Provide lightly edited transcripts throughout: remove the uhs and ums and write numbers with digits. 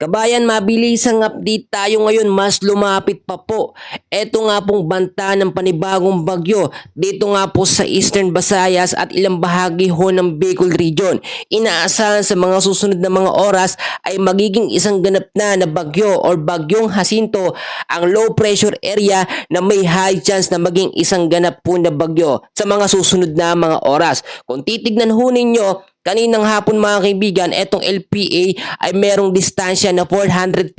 Kabayan, mabilisang update tayo ngayon, mas lumapit pa po. Ito nga pong banta ng panibagong bagyo dito nga po sa Eastern Visayas at ilang bahagi ho ng Bicol Region. Inaasahan sa mga susunod na mga oras ay magiging isang ganap na bagyo or bagyong Jacinto ang low pressure area na may high chance na maging isang ganap po na bagyo sa mga susunod na mga oras. Kung titignan ho ninyo, kaninang hapon mga kaibigan, etong LPA ay merong distansya na 430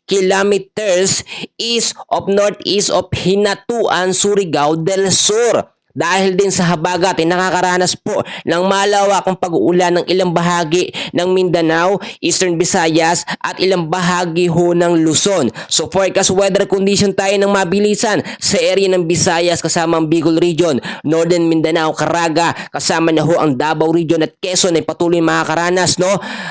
kilometers east of northeast of Hinatuan, Surigao del Sur. Dahil din sa habagat ay nakakaranas po ng malawakang pag-uulan ng ilang bahagi ng Mindanao, Eastern Visayas at ilang bahagi ho ng Luzon. So forecast weather condition tayo ng mabilisan sa area ng Visayas kasama ang Bicol Region, Northern Mindanao, Caraga, kasama na ho ang Davao Region at Quezon ay patuloy makakaranas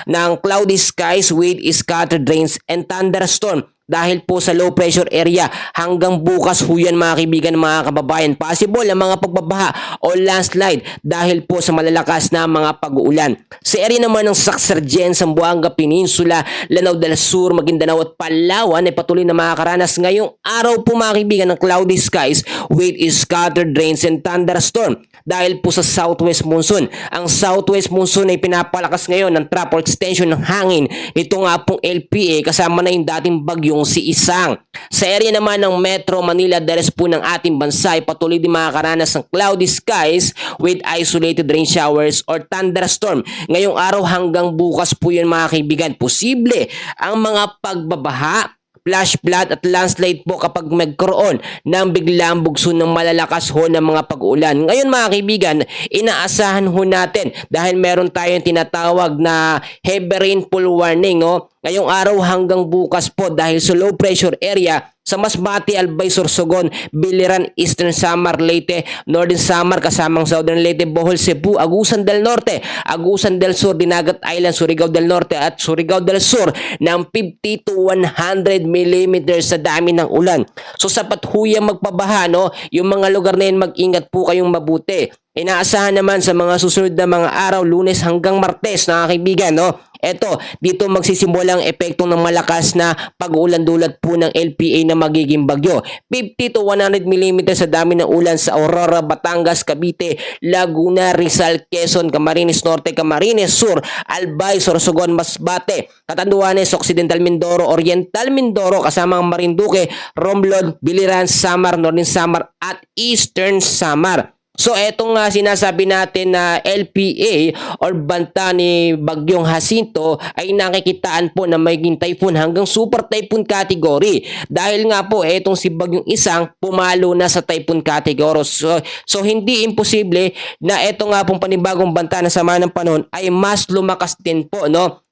ng cloudy skies with scattered rains and thunderstorm. Dahil po sa low pressure area hanggang bukas ho yan mga kaibigan, mga kababayan. Possible ang mga pagbabaha o landslide dahil po sa malalakas na mga pag-uulan. Sa area naman ng Sacsargen, Zamboanga Peninsula, Lanao del Sur, Maguindanao at Palawan ay patuloy na makakaranas ngayong araw po mga kaibigan ng cloudy skies with scattered rains and thunderstorm. Dahil po sa southwest monsoon. Ang southwest monsoon ay pinapalakas ngayon ng trough or extension ng hangin. Ito nga pong LPA kasama na yung dating bagyong si Isang. Sa area naman ng Metro Manila, deres po ng ating bansa ay patuloy din makakaranas ng cloudy skies with isolated rain showers or thunderstorm. Ngayong araw hanggang bukas po yun mga kaibigan. Posible ang mga pagbabaha, flash flood at landslide po kapag magkaroon ng biglang bugso ng malalakas ho ng mga pag-uulan. Ngayon mga kaibigan, inaasahan ho natin dahil meron tayong tinatawag na heavy rainfall warning. Ngayong araw hanggang bukas po dahil sa low pressure area sa Masbate, Albay, Sorsogon, Biliran, Eastern Samar, Leyte, Northern Samar, kasamang Southern Leyte, Bohol, Cebu, Agusan del Norte, Agusan del Sur, Dinagat Island, Surigao del Norte at Surigao del Sur ng 50 to 100 millimeters sa dami ng ulan. So sapat huyang magpabaha, yung mga lugar na yun, mag-ingat po kayong mabuti. Inaasahan naman sa mga susunod na mga araw, Lunes hanggang Martes, mga kaibigan, Eto, dito magsisimula ang epekto ng malakas na pag-ulan dulot po ng LPA na magiging bagyo. 50 to 100 mm sa dami ng ulan sa Aurora, Batangas, Cavite, Laguna, Rizal, Quezon, Camarines Norte, Camarines Sur, Albay, Sorsogon, Masbate, Catanduanes, Occidental Mindoro, Oriental Mindoro, kasama ang Marinduque, Romblon, Biliran, Samar, Northern Samar at Eastern Samar. So etong sinasabi natin na LPA or banta ni Bagyong Jacinto ay nakikitaan po na magiging typhoon hanggang super typhoon category. Dahil nga po etong si Bagyong Isang pumalo na sa typhoon category. So hindi imposible na eto nga pong panibagong banta na sama ng panahon ay mas lumakas din po,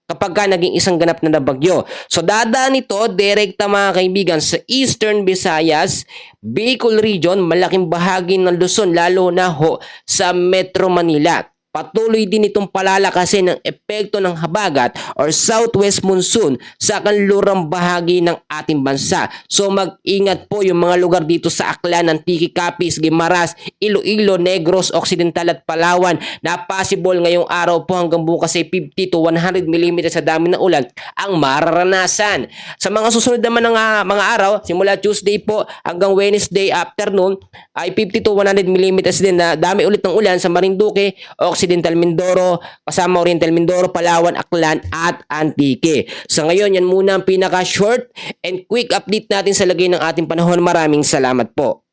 kapag ka naging isang ganap na bagyo. So dadaan ito direkta mga kaibigan sa Eastern Visayas, Bicol Region, malaking bahagi ng Luzon, lalo na ho sa Metro Manila. Patuloy din itong palalakasin ng epekto ng habagat or southwest monsoon sa kanlurang bahagi ng ating bansa. So mag-ingat po yung mga lugar dito sa Aklan, Antique, Capiz, Guimaras, Iloilo, Negros, Occidental at Palawan na possible ngayong araw po hanggang bukas ay 50 to 100 mm sa dami ng ulan ang mararanasan. Sa mga susunod naman ng mga araw, simula Tuesday po hanggang Wednesday afternoon ay 50 to 100 mm din na dami ulit ng ulan sa Marinduque, Occidental Mindoro, kasama Oriental Mindoro, Palawan, Aklan at Antique. Sa ngayon, yan muna ang pinaka-short and quick update natin sa lagay ng ating panahon. Maraming salamat po.